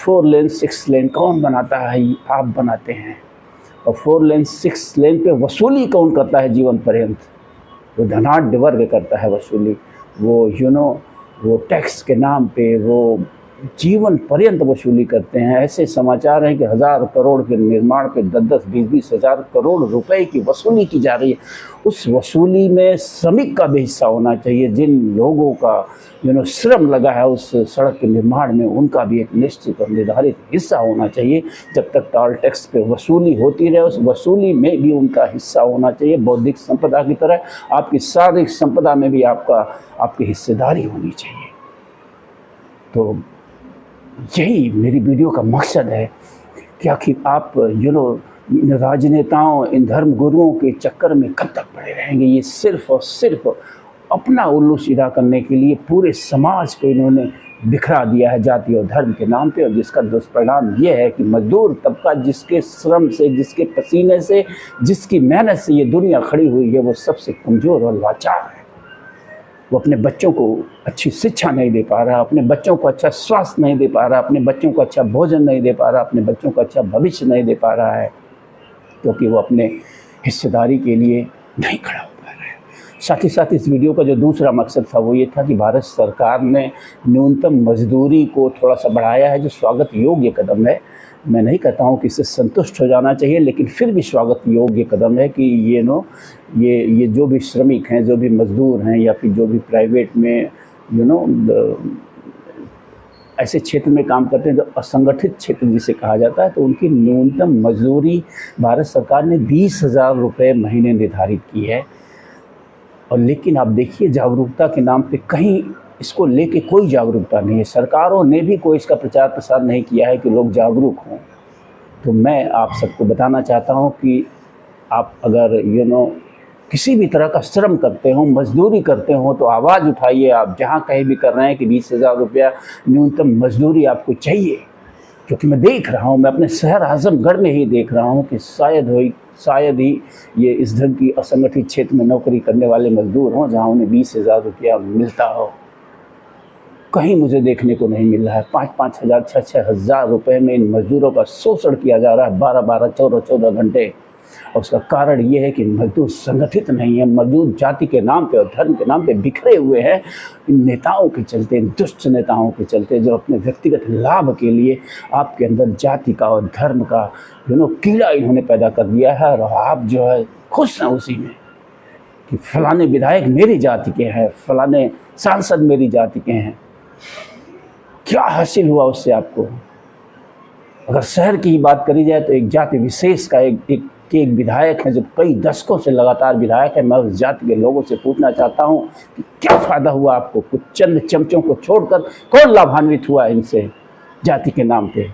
4 लेन 6 लेन कौन बनाता है? आप बनाते हैं। और 4 लेन 6 लेन पे वसूली कौन करता है जीवन पर्यंत? वो धनाढ्य वर्ग करता है वसूली। वो वो टैक्स के नाम पे वो जीवन पर्यंत वसूली करते हैं। ऐसे समाचार हैं कि 1000 करोड़ के निर्माण पे 10-10, 20-20 हज़ार करोड़ रुपए की वसूली की जा रही है। उस वसूली में श्रमिक का भी हिस्सा होना चाहिए। जिन लोगों का श्रम लगा है उस सड़क के निर्माण में, उनका भी एक निश्चित और निर्धारित हिस्सा होना चाहिए। जब तक टोल टैक्स पे वसूली होती रहे, उस वसूली में भी उनका हिस्सा होना चाहिए। बौद्धिक संपदा की तरह आपकी शारीरिक संपदा में भी आपकी हिस्सेदारी होनी चाहिए। तो यही मेरी वीडियो का मकसद है कि आखिर आप इन राजनेताओं, इन धर्म गुरुओं के चक्कर में कब तक पड़े रहेंगे? ये सिर्फ और सिर्फ अपना उल्लू सीधा करने के लिए पूरे समाज को इन्होंने बिखरा दिया है जाति और धर्म के नाम पे। और जिसका दुष्परिणाम ये है कि मजदूर तबका, जिसके श्रम से, जिसके पसीने से, जिसकी मेहनत से ये दुनिया खड़ी हुई है, वो सबसे कमज़ोर और लाचार है। वो अपने बच्चों को अच्छी शिक्षा नहीं दे पा रहा, अपने बच्चों को अच्छा स्वास्थ्य नहीं दे पा रहा, अपने बच्चों को अच्छा भोजन नहीं दे पा रहा, अपने बच्चों को अच्छा भविष्य नहीं दे पा रहा है, क्योंकि वो अपने हिस्सेदारी के लिए नहीं खड़ा हो पा रहा है। साथ ही साथ इस वीडियो का जो दूसरा मकसद था वो ये था कि भारत सरकार ने न्यूनतम मजदूरी को थोड़ा सा बढ़ाया है, जो स्वागत योग्य कदम है। मैं नहीं कहता हूँ कि इससे संतुष्ट हो जाना चाहिए, लेकिन फिर भी स्वागत योग्य कदम है कि ये जो भी श्रमिक हैं, जो भी मज़दूर हैं, या फिर जो भी प्राइवेट में ऐसे क्षेत्र में काम करते हैं जो असंगठित क्षेत्र जिसे कहा जाता है, तो उनकी न्यूनतम मजदूरी भारत सरकार ने 20,000 रुपये महीने निर्धारित की है। और लेकिन आप देखिए, जागरूकता के नाम पे कहीं इसको लेके कोई जागरूकता नहीं है। सरकारों ने भी कोई इसका प्रचार प्रसार नहीं किया है कि लोग जागरूक हों। तो मैं आप सबको बताना चाहता हूं कि आप अगर किसी भी तरह का श्रम करते हो, मजदूरी करते हो, तो आवाज़ उठाइए। आप जहां कहीं भी कर रहे हैं कि 20,000 रुपया न्यूनतम मजदूरी आपको चाहिए। क्योंकि मैं देख रहा हूं, मैं अपने शहर आजमगढ़ में ही देख रहा हूं कि शायद ही ये इस ढंग की असंगठित क्षेत्र में नौकरी करने वाले मजदूर हों जहाँ उन्हें 20,000 रुपया मिलता हो। कहीं मुझे देखने को नहीं मिल रहा है। 5-5 हज़ार, 6-6 हज़ार रुपये में इन मजदूरों का शोषण किया जा रहा है 12-12, 14-14 घंटे। और उसका कारण ये है कि मजदूर संगठित नहीं है। मजदूर जाति के नाम पे और धर्म के नाम पे बिखरे हुए हैं इन नेताओं के चलते, इन दुष्ट नेताओं के चलते, जो अपने व्यक्तिगत लाभ के लिए आपके अंदर जाति का और धर्म का कीड़ा इन्होंने पैदा कर दिया है। और आप जो है खुश हैं उसी में कि फलाने विधायक मेरी जाति के हैं, फलाने सांसद मेरी जाति के हैं। क्या हासिल हुआ उससे आपको? अगर शहर की ही बात करी जाए तो एक जाति विशेष का एक विधायक है जो कई दशकों से लगातार विधायक है। मैं उस जाति के लोगों से पूछना चाहता हूं कि क्या फ़ायदा हुआ आपको? कुछ चंद चमचों को छोड़कर कौन लाभान्वित हुआ इनसे जाति के नाम पे?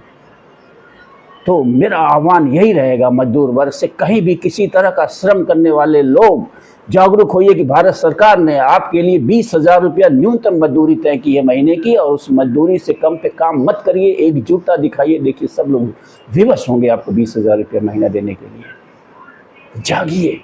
तो मेरा आह्वान यही रहेगा मजदूर वर्ग से, कहीं भी किसी तरह का श्रम करने वाले लोग जागरूक होइए कि भारत सरकार ने आपके लिए 20,000 रुपया न्यूनतम मजदूरी तय की है महीने की, और उस मजदूरी से कम पे काम मत करिए। एकजुटता दिखाइए। देखिए, सब लोग विवश होंगे आपको 20,000 रुपया महीना देने के लिए। जागिए,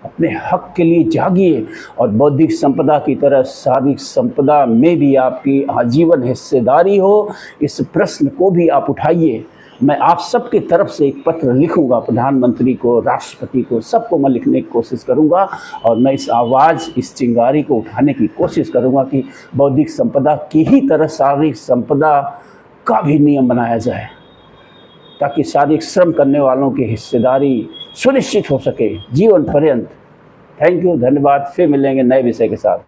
अपने हक के लिए जागिए। और बौद्धिक संपदा की तरह शारीरिक संपदा में भी आपकी आजीवन हिस्सेदारी हो, इस प्रश्न को भी आप उठाइए। मैं आप सबकी तरफ से एक पत्र लिखूंगा, प्रधानमंत्री को, राष्ट्रपति को, सबको मैं लिखने की कोशिश करूंगा। और मैं इस आवाज़, इस चिंगारी को उठाने की कोशिश करूंगा कि बौद्धिक संपदा की ही तरह शारीरिक संपदा का भी नियम बनाया जाए, ताकि शारीरिक श्रम करने वालों की हिस्सेदारी सुनिश्चित हो सके जीवन पर्यंत। थैंक यू, धन्यवाद। फिर मिलेंगे नए विषय के साथ।